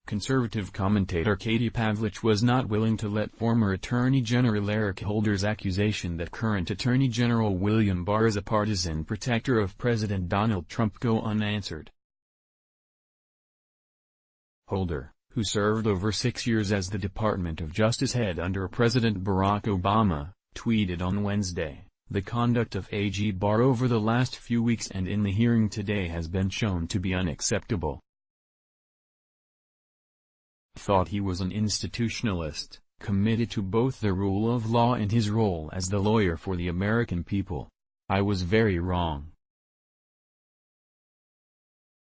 Conservative commentator Katie Pavlich was not willing to let former Attorney General Eric Holder's accusation that current Attorney General William Barr is a partisan protector of President Donald Trump go unanswered. Holder, who served over 6 years as the Department of Justice head under President Barack Obama, tweeted on Wednesday, "The conduct of AG Barr over the last few weeks and in the hearing today has been shown to be unacceptable. Thought he was an institutionalist, committed to both the rule of law and his role as the lawyer for the American people. I was very wrong.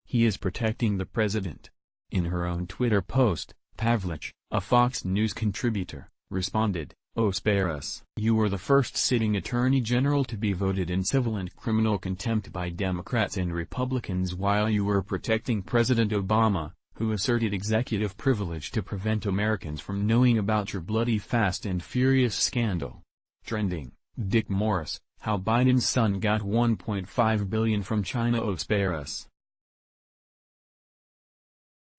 He is protecting the president." In her own Twitter post, Pavlich, a Fox News contributor, responded, "Oh, spare us. You were the first sitting Attorney General to be voted in civil and criminal contempt by Democrats and Republicans while you were protecting President Obama, who asserted executive privilege to prevent Americans from knowing about your bloody Fast and Furious scandal." Trending, Dick Morris, how Biden's son got $1.5 billion from China. Oh, spare us.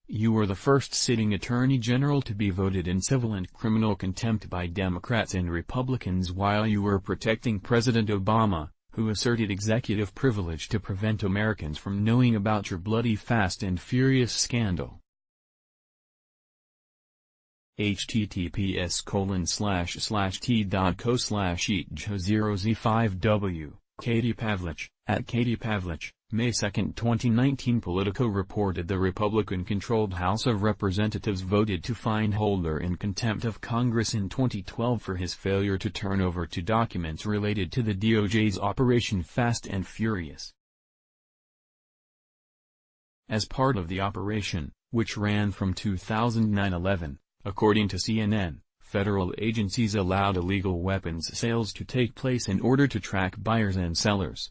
You were the first sitting Attorney General to be voted in civil and criminal contempt by Democrats and Republicans while you were protecting President Obama, who asserted executive privilege to prevent Americans from knowing about your bloody Fast and Furious scandal. https://t.co/ejo0z5w, Katie Pavlich, at Katie Pavlich, May 2, 2019. Politico reported the Republican-controlled House of Representatives voted to find Holder in contempt of Congress in 2012 for his failure to turn over two documents related to the DOJ's Operation Fast and Furious. As part of the operation, which ran from 2009-11, according to CNN, federal agencies allowed illegal weapons sales to take place in order to track buyers and sellers.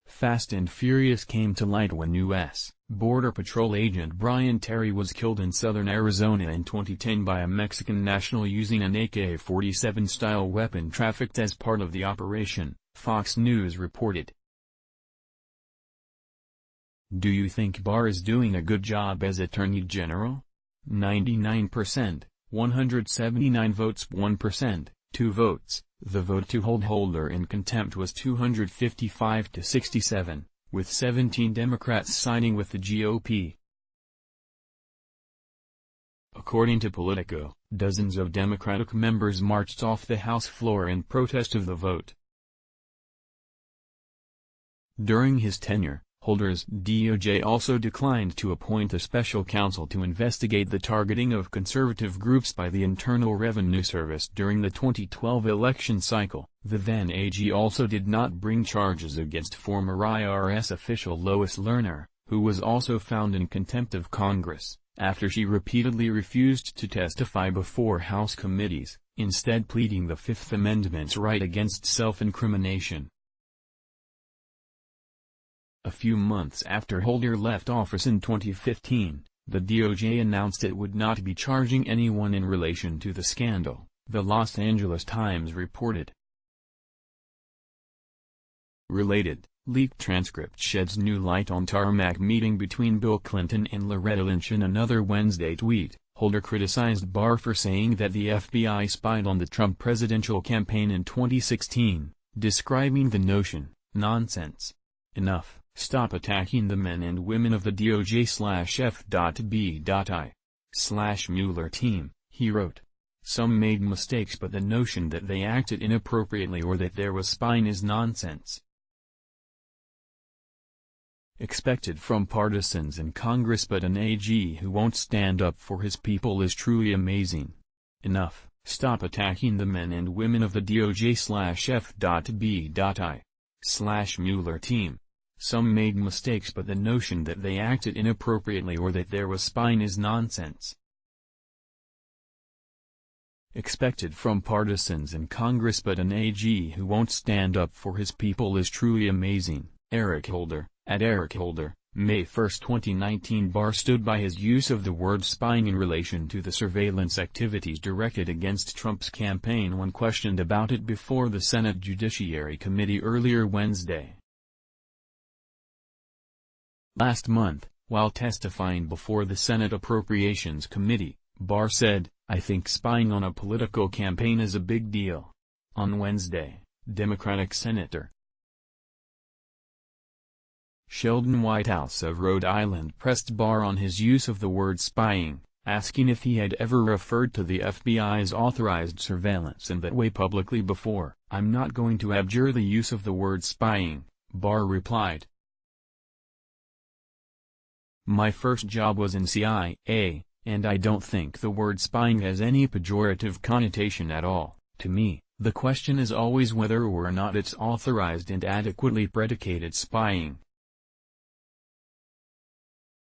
Fast and Furious came to light when U.S. Border Patrol agent Brian Terry was killed in southern Arizona in 2010 by a Mexican national using an AK-47-style weapon trafficked as part of the operation, Fox News reported. Do you think Barr is doing a good job as Attorney General? 99%, 179 votes 1%, 2 votes. The vote to hold Holder in contempt was 255 to 67, with 17 Democrats siding with the GOP. According to Politico, dozens of Democratic members marched off the House floor in protest of the vote. During his tenure, Holder's DOJ also declined to appoint a special counsel to investigate the targeting of conservative groups by the Internal Revenue Service during the 2012 election cycle. The then AG also did not bring charges against former IRS official Lois Lerner, who was also found in contempt of Congress, after she repeatedly refused to testify before House committees, instead pleading the Fifth Amendment's right against self-incrimination. A few months after Holder left office in 2015, the DOJ announced it would not be charging anyone in relation to the scandal, the Los Angeles Times reported. Related, leaked transcript sheds new light on tarmac meeting between Bill Clinton and Loretta Lynch. In another Wednesday tweet, Holder criticized Barr for saying that the FBI spied on the Trump presidential campaign in 2016, describing the notion, "nonsense. Enough. Stop attacking the men and women of the DOJ/F.B.I/Mueller team," he wrote. "Some made mistakes, but the notion that they acted inappropriately or that there was spying is nonsense." Expected from partisans in Congress, but an AG who won't stand up for his people is truly amazing. Enough. Stop attacking the men and women of the DOJ/F.B.I/Mueller team. Some made mistakes, but the notion that they acted inappropriately or that there was spying is nonsense. Expected from partisans in Congress, but an AG who won't stand up for his people is truly amazing. Eric Holder, at Eric Holder, May 1, 2019. Barr stood by his use of the word spying in relation to the surveillance activities directed against Trump's campaign when questioned about it before the Senate Judiciary Committee earlier Wednesday. Last month, While testifying before the Senate Appropriations Committee, Barr said, "I think spying on a political campaign is a big deal." On Wednesday, Democratic Senator Sheldon Whitehouse of Rhode Island pressed Barr on his use of the word spying, asking if he had ever referred to the FBI's authorized surveillance in that way publicly before. "I'm not going to abjure the use of the word spying," Barr replied. "My first job was in CIA, and I don't think the word spying has any pejorative connotation at all. To me, the question is always whether or not it's authorized and adequately predicated spying.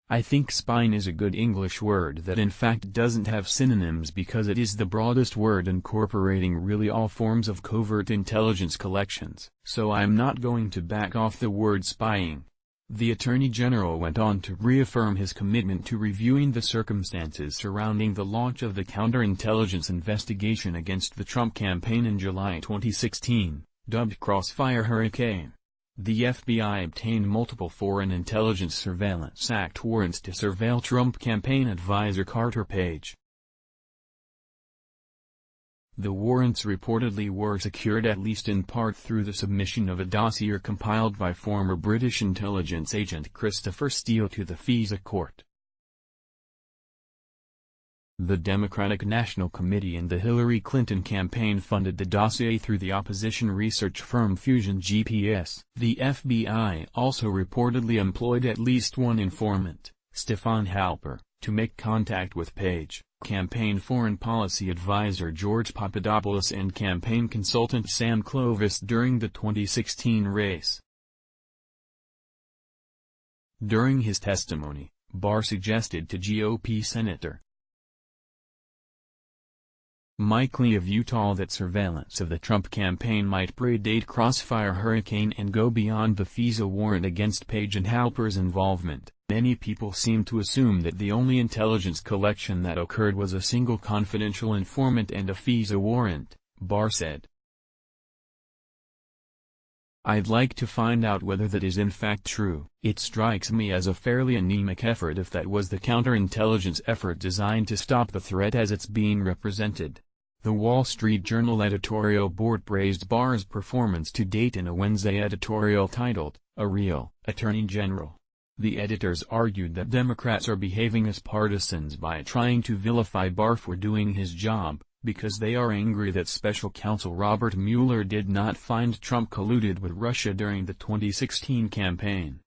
I think spying is a good English word that in fact doesn't have synonyms because it is the broadest word incorporating really all forms of covert intelligence collections. So I'm not going to back off the word spying." The Attorney General went on to reaffirm his commitment to reviewing the circumstances surrounding the launch of the counterintelligence investigation against the Trump campaign in July 2016, dubbed Crossfire Hurricane. The FBI obtained multiple Foreign Intelligence Surveillance Act warrants to surveil Trump campaign advisor Carter Page. The warrants reportedly were secured at least in part through the submission of a dossier compiled by former British intelligence agent Christopher Steele to the FISA court. The Democratic National Committee and the Hillary Clinton campaign funded the dossier through the opposition research firm Fusion GPS. The FBI also reportedly employed at least one informant, Stefan Halper, to make contact with Page, campaign foreign policy advisor George Papadopoulos and campaign consultant Sam Clovis during the 2016 race. During his testimony, Barr suggested to GOP Senator Mike Lee of Utah that surveillance of the Trump campaign might predate Crossfire Hurricane and go beyond the FISA warrant against Page and Halper's involvement. Many people seem to assume that the only intelligence collection that occurred was a single confidential informant and a FISA warrant, Barr said. I'd like to find out whether that is in fact true. It strikes me as a fairly anemic effort if that was the counterintelligence effort designed to stop the threat as it's being represented. The Wall Street Journal editorial board praised Barr's performance to date in a Wednesday editorial titled, "A Real Attorney General." The editors argued that Democrats are behaving as partisans by trying to vilify Barr for doing his job, because they are angry that Special Counsel Robert Mueller did not find Trump colluded with Russia during the 2016 campaign.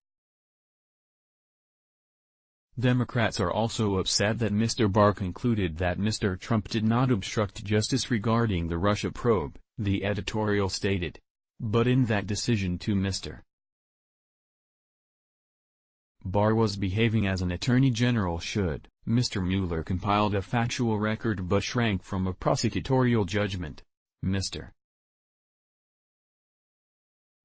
Democrats are also upset that Mr. Barr concluded that Mr. Trump did not obstruct justice regarding the Russia probe, the editorial stated. But in that decision to Mr. Barr was behaving as an attorney general should. Mr. Mueller compiled a factual record but shrank from a prosecutorial judgment. Mr.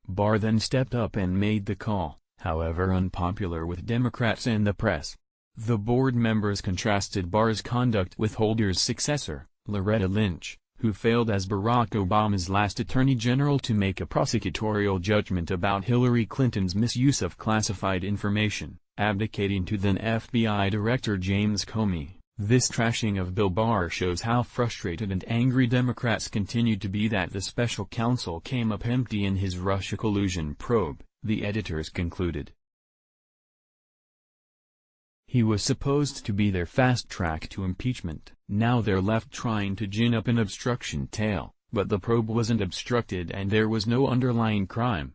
Barr then stepped up and made the call, however unpopular with Democrats and the press. The board members contrasted Barr's conduct with Holder's successor, Loretta Lynch, who failed as Barack Obama's last attorney general to make a prosecutorial judgment about Hillary Clinton's misuse of classified information, abdicating to then FBI Director James Comey. This trashing of Bill Barr shows how frustrated and angry Democrats continue to be that the special counsel came up empty in his Russia collusion probe, the editors concluded. He was supposed to be their fast track to impeachment. Now they're left trying to gin up an obstruction tale, but the probe wasn't obstructed and there was no underlying crime.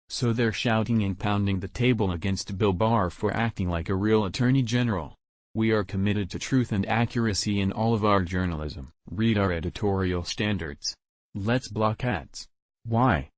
So they're shouting and pounding the table against Bill Barr for acting like a real attorney general. We are committed to truth and accuracy in all of our journalism. Read our editorial standards. Let's block ads. Why?